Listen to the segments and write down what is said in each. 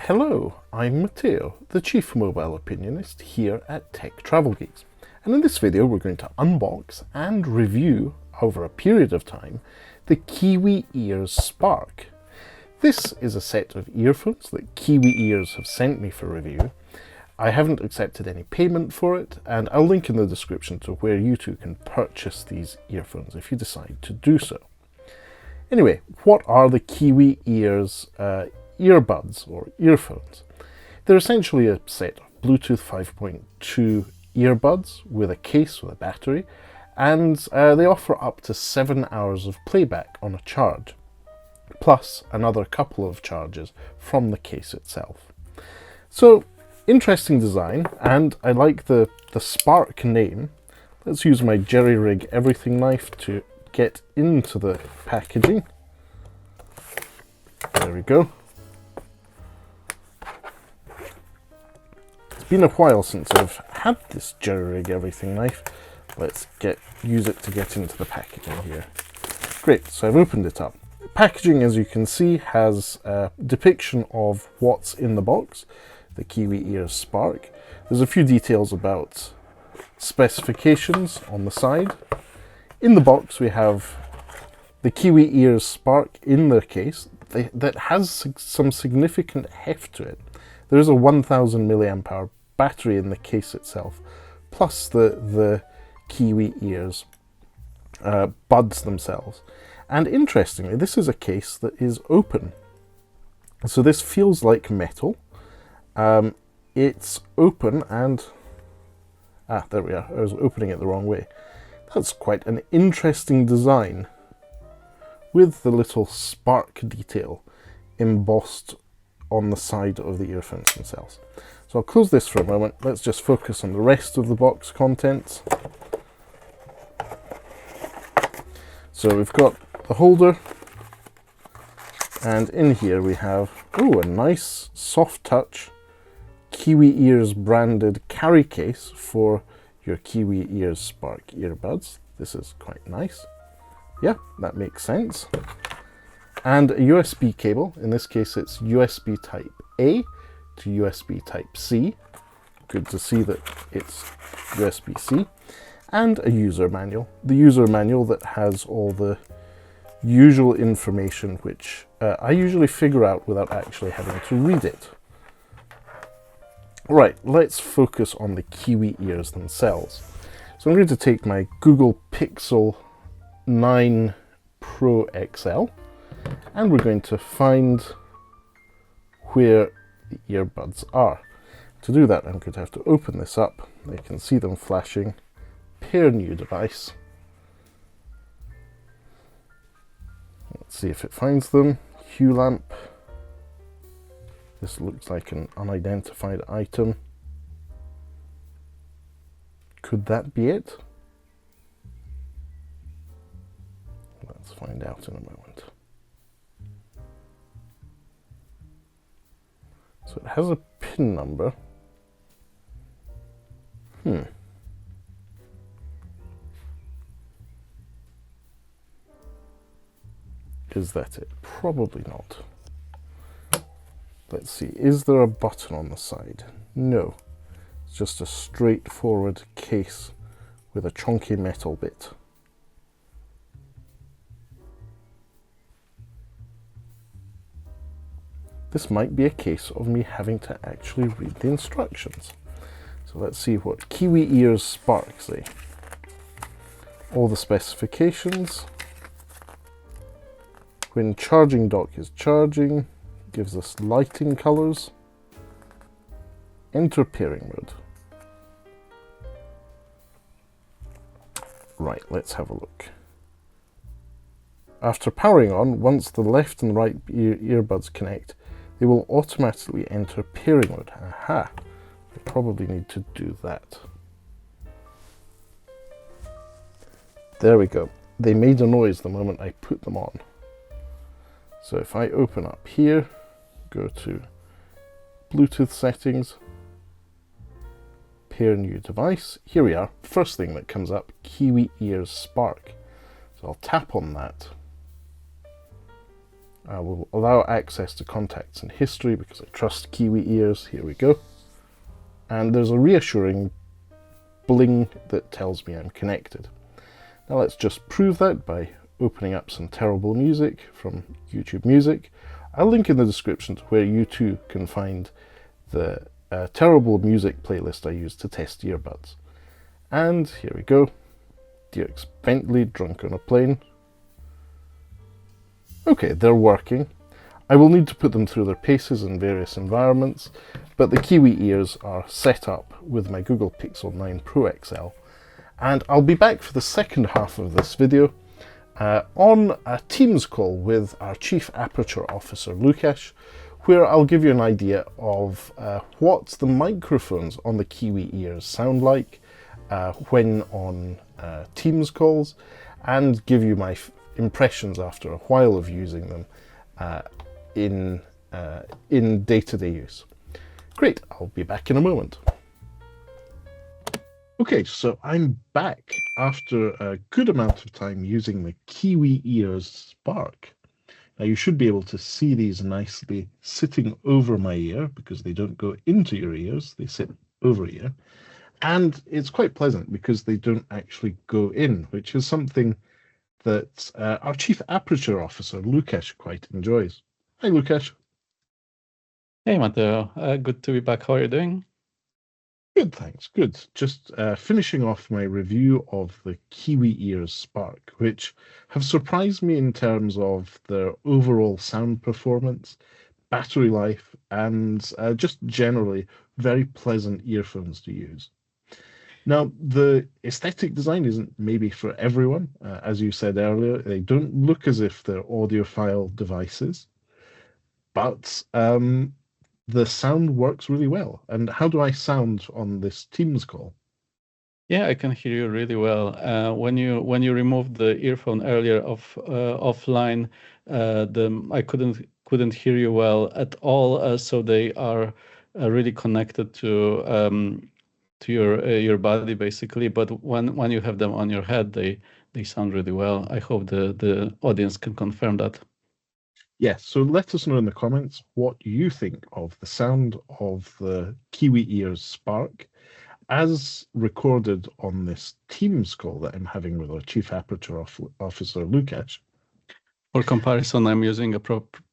Hello, I'm Matteo, the Chief Mobile Opinionist here at Tech Travel Geeks, and in this video we're going to unbox and review, over a period of time, the Kiwi Ears Spark. This is a set of earphones that Kiwi Ears have sent me for review. I haven't accepted any payment for it, and I'll link in the description to where you too can purchase these earphones if you decide to do so. Anyway, what are the Kiwi Ears earbuds or earphones? They're essentially a set of Bluetooth 5.2 earbuds with a case with a battery, and they offer up to 7 hours of playback on a charge, plus another couple of charges from the case itself. So, interesting design, and I like the Spark name. Let's use my jerry rig everything knife to get into the packaging. There we go. It's been a while since I've had this jerry rig everything knife. Let's use it to get into the packaging here. Great, so I've opened it up. The packaging, as you can see, has a depiction of what's in the box, the Kiwi Ears Spark. There's a few details about specifications on the side. In the box we have the Kiwi Ears Spark in the case that has some significant heft to it. There is a 1000 milliamp hour battery in the case itself, plus the Kiwi Ears buds themselves. And interestingly, this is a case that is open. So this feels like metal. It's open and... there we are. I was opening it the wrong way. That's quite an interesting design with the little spark detail embossed on the side of the earphones themselves. So I'll close this for a moment. Let's just focus on the rest of the box contents. So we've got the holder, and in here we have, a nice soft touch Kiwi Ears branded carry case for your Kiwi Ears Spark earbuds. This is quite nice. Yeah, that makes sense. And a USB cable. In this case it's USB Type A to USB Type C. Good to see that it's USB-C. And a user manual. The user manual that has all the usual information which I usually figure out without actually having to read it. Right, let's focus on the Kiwi Ears themselves. So I'm going to take my Google Pixel 9 Pro XL, and we're going to find where the earbuds are. To do that, I'm going to have to open this up. You can see them flashing. Pair new device. Let's see if it finds them. Hue lamp. This looks like an unidentified item. Could that be it? Let's find out in a moment. So it has a PIN number. Is that it? Probably not. Let's see, is there a button on the side? No, it's just a straightforward case with a chunky metal bit. This might be a case of me having to actually read the instructions. So let's see what Kiwi Ears Spark say. All the specifications. When charging dock is charging, gives us lighting colors. Enter pairing mode. Right, let's have a look. After powering on, once the left and right earbuds connect, they will automatically enter pairing mode. Aha! I probably need to do that. There we go. They made a noise the moment I put them on. So if I open up here, go to Bluetooth settings, pair new device. Here we are. First thing that comes up, Kiwi Ears Spark. So I'll tap on that. I will allow access to contacts and history because I trust Kiwi ears. Here we go. And there's a reassuring bling that tells me I'm connected. Now let's just prove that by opening up some terrible music from YouTube Music. I'll link in the description to where you too can find the terrible music playlist I used to test earbuds. And here we go. Dierks Bentley, Drunk on a Plane. Okay, they're working. I will need to put them through their paces in various environments, but the Kiwi ears are set up with my Google Pixel 9 Pro XL. And I'll be back for the second half of this video on a Teams call with our Chief Aperture Officer, Lukasz, where I'll give you an idea of what the microphones on the Kiwi ears sound like when on Teams calls, and give you my impressions after a while of using them in day-to-day use. Great, I'll be back in a moment. Okay, so I'm back after a good amount of time using the Kiwi ears Spark. Now you should be able to see these nicely sitting over my ear because they don't go into your ears, they sit over ear. And it's quite pleasant because they don't actually go in, which is something that our Chief Aperture Officer, Lukasz, quite enjoys. Hi, Lukasz. Hey, Matteo. Good to be back. How are you doing? Good, thanks. Good. Just finishing off my review of the Kiwi Ears Spark, which have surprised me in terms of their overall sound performance, battery life, and just generally very pleasant earphones to use. Now, the aesthetic design isn't maybe for everyone. As you said earlier, they don't look as if they're audiophile devices, but the sound works really well. And how do I sound on this Teams call? Yeah, I can hear you really well. When you removed the earphone earlier offline, I couldn't hear you well at all. So they are really connected to your body basically. But when you have them on your head, they sound really well. I hope the audience can confirm that. Yes, so let us know in the comments what you think of the sound of the Kiwi Ears Spark as recorded on this Teams call that I'm having with our Chief Aperture Officer, Lukasz. For comparison, I'm using a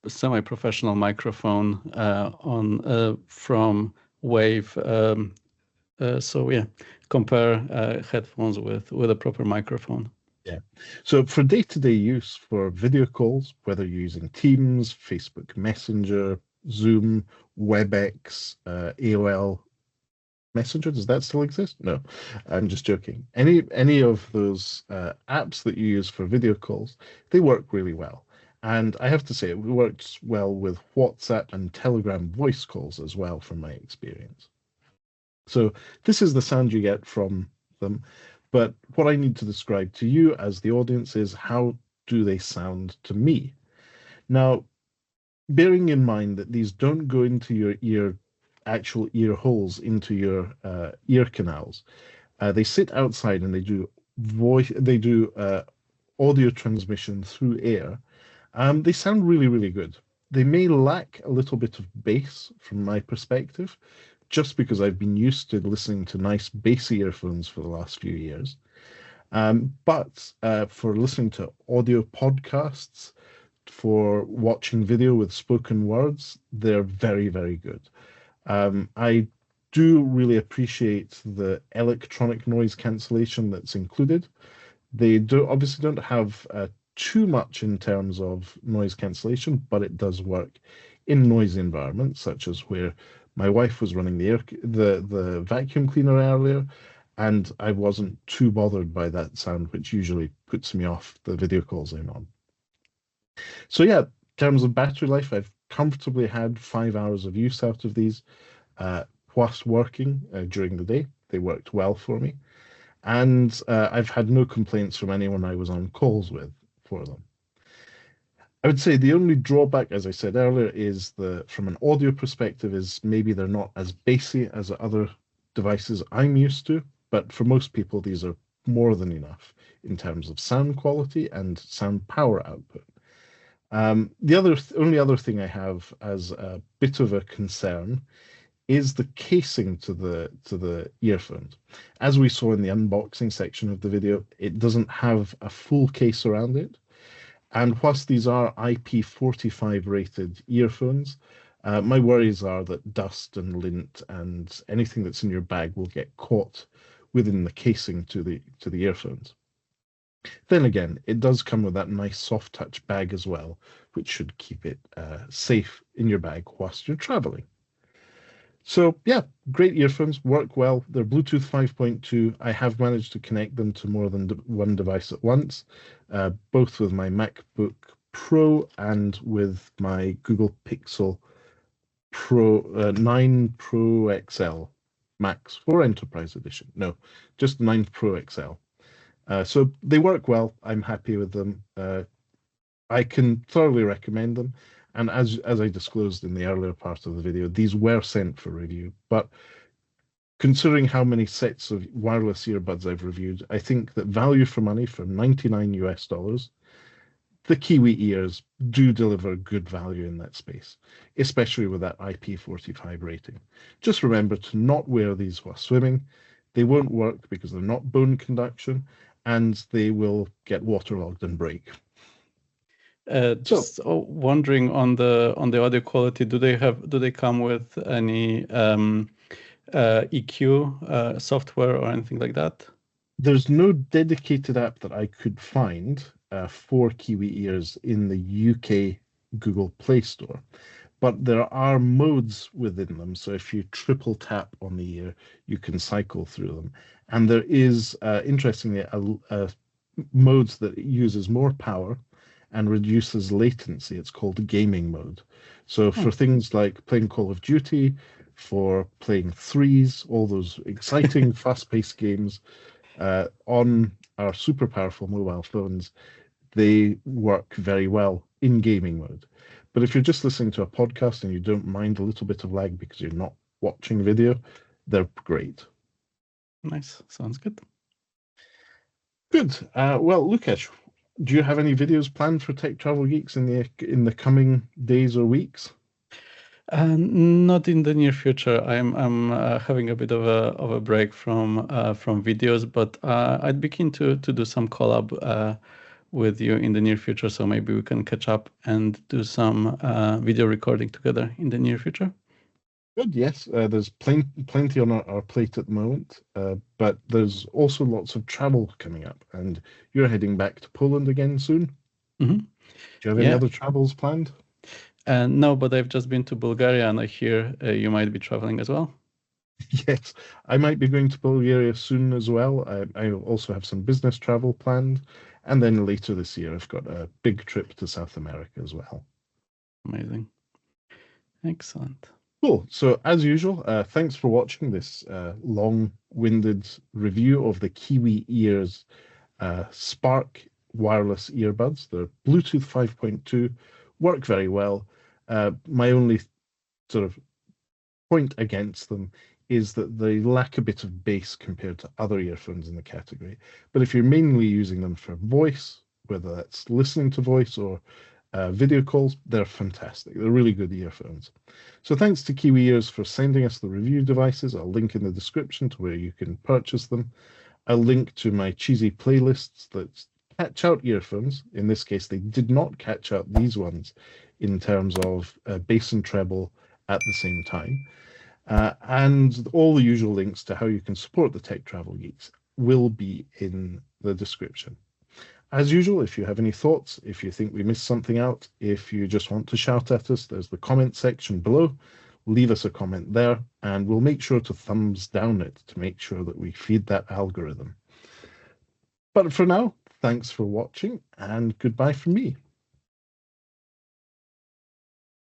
semi-professional microphone from Wave. So yeah, compare headphones with a proper microphone. Yeah. So for day-to-day use for video calls, whether you're using Teams, Facebook Messenger, Zoom, WebEx, AOL Messenger, does that still exist? No, I'm just joking. Any of those apps that you use for video calls, they work really well. And I have to say, it works well with WhatsApp and Telegram voice calls as well, from my experience. So this is the sound you get from them. But what I need to describe to you as the audience is how do they sound to me? Now, bearing in mind that these don't go into your actual ear holes, into your ear canals, they sit outside and they do audio transmission through air. They sound really, really good. They may lack a little bit of bass from my perspective, just because I've been used to listening to nice bassy earphones for the last few years. But for listening to audio podcasts, for watching video with spoken words, they're very, very good. I do really appreciate the electronic noise cancellation that's included. They obviously don't have too much in terms of noise cancellation, but it does work in noisy environments, such as where my wife was running the vacuum cleaner earlier, and I wasn't too bothered by that sound, which usually puts me off the video calls I'm on. So yeah, in terms of battery life, I've comfortably had 5 hours of use out of these whilst working during the day. They worked well for me, and I've had no complaints from anyone I was on calls with for them. I would say the only drawback, as I said earlier, is from an audio perspective, is maybe they're not as bassy as other devices I'm used to, but for most people, these are more than enough in terms of sound quality and sound power output. The only other thing I have as a bit of a concern is the casing to the earphones. As we saw in the unboxing section of the video, it doesn't have a full case around it. And whilst these are IP45 rated earphones, my worries are that dust and lint and anything that's in your bag will get caught within the casing to the earphones. Then again, it does come with that nice soft touch bag as well, which should keep it safe in your bag whilst you're traveling. So yeah, great earphones, work well. They're Bluetooth 5.2. I have managed to connect them to more than one device at once, both with my MacBook Pro and with my Google Pixel Pro 9 Pro XL Max for Enterprise Edition. No, just 9 Pro XL. So they work well. I'm happy with them. I can thoroughly recommend them. And as I disclosed in the earlier part of the video, these were sent for review. But considering how many sets of wireless earbuds I've reviewed, I think that value for money for 99 US dollars, the Kiwi ears do deliver good value in that space, especially with that IP45 rating. Just remember to not wear these while swimming. They won't work because they're not bone conduction, and they will get waterlogged and break. Just wondering on the audio quality, do they come with any EQ software or anything like that? There's no dedicated app that I could find for Kiwi ears in the UK Google Play Store, but there are modes within them. So if you triple tap on the ear, you can cycle through them. And there is, interestingly, a modes that uses more power and reduces latency. It's called gaming mode. So for things like playing Call of Duty, for playing threes, all those exciting, fast-paced games on our super powerful mobile phones, they work very well in gaming mode. But if you're just listening to a podcast and you don't mind a little bit of lag because you're not watching video, they're great. Nice. Sounds good. Good. Well, Lukasz, do you have any videos planned for Tech Travel Geeks in the coming days or weeks? Not in the near future. I'm having a bit of a break from videos, but I'd be keen to do some collab with you in the near future. So maybe we can catch up and do some video recording together in the near future. Good, yes. There's plenty on our plate at the moment, but there's also lots of travel coming up, and you're heading back to Poland again soon. Mm-hmm. Do you have any other travels planned? No, but I've just been to Bulgaria, and I hear you might be traveling as well. Yes, I might be going to Bulgaria soon as well. I also have some business travel planned, and then later this year I've got a big trip to South America as well. Amazing. Excellent. Cool. So as usual, thanks for watching this long-winded review of the Kiwi Ears Spark wireless earbuds. They're Bluetooth 5.2, work very well. My only sort of point against them is that they lack a bit of bass compared to other earphones in the category. But if you're mainly using them for voice, whether that's listening to voice or video calls, they're fantastic. They're really good earphones. So thanks to Kiwi Ears for sending us the review devices. I'll link in the description to where you can purchase them. I'll link to my cheesy playlists that catch out earphones. In this case, they did not catch out these ones in terms of bass and treble at the same time. And all the usual links to how you can support the Tech Travel Geeks will be in the description. As usual, if you have any thoughts, if you think we missed something out, if you just want to shout at us, there's the comment section below. Leave us a comment there, and we'll make sure to thumbs down it to make sure that we feed that algorithm. But for now, thanks for watching, and goodbye from me.